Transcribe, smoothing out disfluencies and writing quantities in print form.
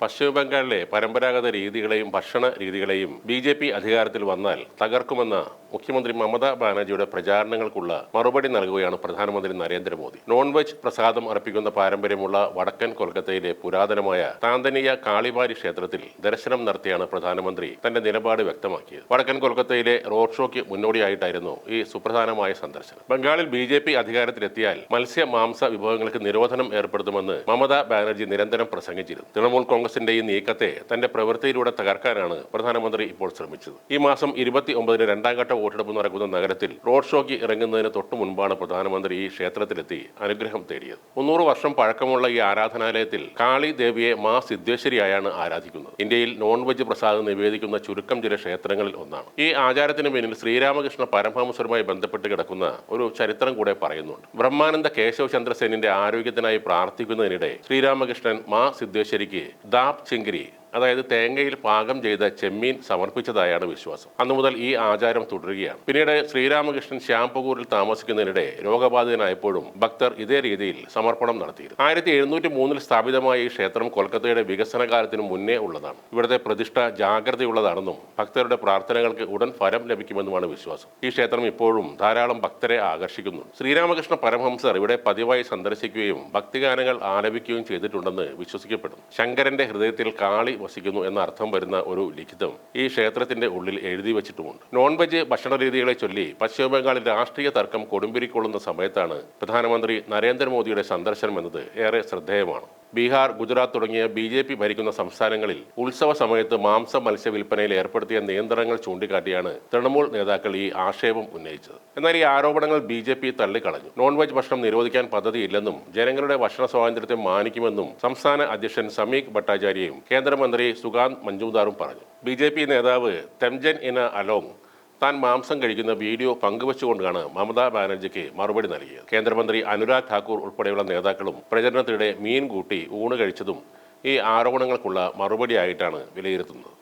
പശ്ചിമബംഗാളിലെ പരമ്പരാഗത രീതികളെയും ഭക്ഷണ രീതികളെയും ബി.ജെ.പി. അധികാരത്തിൽ വന്നാൽ തകർക്കുമെന്ന മുഖ്യമന്ത്രി മമതാ ബാനർജിയുടെ പ്രചാരണങ്ങൾക്കുള്ള മറുപടി നൽകുകയാണ് പ്രധാനമന്ത്രി നരേന്ദ്രമോദി. നോൺ വെജ് പ്രസാദം അർപ്പിക്കുന്ന പാരമ്പര്യമുള്ള വടക്കൻ കൊൽക്കത്തയിലെ പുരാതനമായ താന്തനിയ കാളിബാരി ക്ഷേത്രത്തിൽ ദർശനം നടത്തിയാണ് പ്രധാനമന്ത്രി തന്റെ നിലപാട് വ്യക്തമാക്കിയത്. വടക്കൻ കൊൽക്കത്തയിലെ റോഡ് ഷോയ്ക്ക് മുന്നോടിയായിട്ടായിരുന്നു ഈ സുപ്രധാനമായ സന്ദർശനം. ബംഗാളിൽ ബി.ജെ.പി. അധികാരത്തിലെത്തിയാൽ മത്സ്യ മാംസ വിഭവങ്ങൾക്ക് നിരോധനം ഏർപ്പെടുത്തുമെന്ന് മമതാ ബാനർജി നിരന്തരം പ്രസംഗിച്ചിരുന്നു. തൃണമൂൽ കോൺഗ്രസിന്റെ ഈ നീക്കത്തെ തന്റെ പ്രവൃത്തിയിലൂടെ തകർക്കാനാണ് പ്രധാനമന്ത്രി ഇപ്പോൾ ശ്രമിച്ചത്. ഈ മാസം 29-ന് രണ്ടാം ഘട്ട വോട്ടെടുപ്പ് നടക്കുന്ന നഗരത്തിൽ റോഡ് ഷോയ്ക്ക് ഇറങ്ങുന്നതിന് തൊട്ടു മുൻപാണ് പ്രധാനമന്ത്രി ഈ ക്ഷേത്രത്തിലെത്തി അനുഗ്രഹം തേടിയത്. 300 വർഷം പഴക്കമുള്ള ഈ ആരാധനാലയത്തിൽ കാളി ദേവിയെ മാ സിദ്ധേശ്വരിയായാണ് ആരാധിക്കുന്നത്. ഇന്ത്യയിൽ നോൺ വെജ് പ്രസാദം നിവേദിക്കുന്ന ചുരുക്കം ചില ക്ഷേത്രങ്ങളിൽ ഒന്നാണ്. ഈ ആചാരത്തിന് പിന്നിൽ ശ്രീരാമകൃഷ്ണ പരമഹംസരുമായി ബന്ധപ്പെട്ട് കിടക്കുന്ന ഒരു ചരിത്രം കൂടെ പറയുന്നുണ്ട്. ബ്രഹ്മാനന്ദ കേശവ് ചന്ദ്രസേനിന്റെ ആരോഗ്യത്തിനായി പ്രാർത്ഥിക്കുന്നതിനിടെ ശ്രീരാമകൃഷ്ണൻ മാ സിദ്ധേശ്വരിക്ക് ദാബ് ചിങ്കിരി, അതായത് തേങ്ങയിൽ പാകം ചെയ്ത ചെമ്മീൻ സമർപ്പിച്ചതായാണ് വിശ്വാസം. അന്നു മുതൽ ഈ ആചാരം തുടരുകയാണ്. പിന്നീട് ശ്രീരാമകൃഷ്ണൻ ശ്യാംപൂരിൽ താമസിക്കുന്നതിനിടെ രോഗബാധിതനായപ്പോഴും ഭക്തർ ഇതേ രീതിയിൽ സമർപ്പണം നടത്തിയിരുന്നു. 1703 സ്ഥാപിതമായ ഈ ക്ഷേത്രം കൊൽക്കത്തയുടെ വികസന കാലത്തിനു മുന്നേ ഉള്ളതാണ്. ഇവിടുത്തെ പ്രതിഷ്ഠ ജാഗ്രതയുള്ളതാണെന്നും ഭക്തരുടെ പ്രാർത്ഥനകൾക്ക് ഉടൻ ഫലം ലഭിക്കുമെന്നുമാണ് വിശ്വാസം. ഈ ക്ഷേത്രം ഇപ്പോഴും ധാരാളം ഭക്തരെ ആകർഷിക്കുന്നുണ്ട്. ശ്രീരാമകൃഷ്ണ പരമഹംസർ ഇവിടെ പതിവായി സന്ദർശിക്കുകയും ഭക്തിഗാനങ്ങൾ ആലപിക്കുകയും ചെയ്തിട്ടുണ്ടെന്ന് വിശ്വസിക്കപ്പെടുന്നു. ശങ്കരന്റെ ഹൃദയത്തിൽ കാളി വസിക്കുന്നു എന്ന അർത്ഥം വരുന്ന ഒരു ലിഖിതം ഈ ക്ഷേത്രത്തിന്റെ ഉള്ളിൽ എഴുതി വെച്ചിട്ടുമുണ്ട്. നോൺ വെജ് ഭക്ഷണ രീതികളെ ചൊല്ലി പശ്ചിമബംഗാളിൽ രാഷ്ട്രീയ തർക്കം കൊടുമ്പിരിക്കൊള്ളുന്ന സമയത്താണ് പ്രധാനമന്ത്രി നരേന്ദ്രമോദിയുടെ സന്ദർശനം എന്നത് ഏറെ ശ്രദ്ധേയമാണ്. ബീഹാർ, ഗുജറാത്ത് തുടങ്ങിയ ബി.ജെ.പി. ഭരിക്കുന്ന സംസ്ഥാനങ്ങളിൽ ഉത്സവ സമയത്ത് മത്സ്യ വിൽപ്പനയിൽ ഏർപ്പെടുത്തിയ നിയന്ത്രണങ്ങൾ ചൂണ്ടിക്കാട്ടിയാണ് തൃണമൂൽ നേതാക്കൾ ഈ ആക്ഷേപം ഉന്നയിച്ചത്. എന്നാൽ ഈ ആരോപണങ്ങൾ ബി.ജെ.പി. തള്ളിക്കളഞ്ഞു. നോൺ വെജ് ഭക്ഷണം നിരോധിക്കാൻ പദ്ധതിയില്ലെന്നും ജനങ്ങളുടെ ഭക്ഷണ സ്വാതന്ത്ര്യത്തെ മാനിക്കുമെന്നും സംസ്ഥാന അധ്യക്ഷൻ സമീക് ഭട്ടാചാര്യയും കേന്ദ്രമന്ത്രി സുകാന്ത് മഞ്ജുദാറും പറഞ്ഞു. ബി.ജെ.പി. നേതാവ് തെംജൻ ഇന അലോങ് താൻ മാംസം കഴിക്കുന്ന വീഡിയോ പങ്കുവച്ചുകൊണ്ടാണ് മമതാ ബാനർജിക്ക് മറുപടി നൽകിയത്. കേന്ദ്രമന്ത്രി അനുരാഗ് ഠാക്കൂർ ഉൾപ്പെടെയുള്ള നേതാക്കളും പ്രചരണത്തിനിടെ മീൻ കൂട്ടി ഊണ് കഴിച്ചതും ഈ ആരോപണങ്ങൾക്കുള്ള മറുപടിയായിട്ടാണ് വിലയിരുത്തുന്നത്.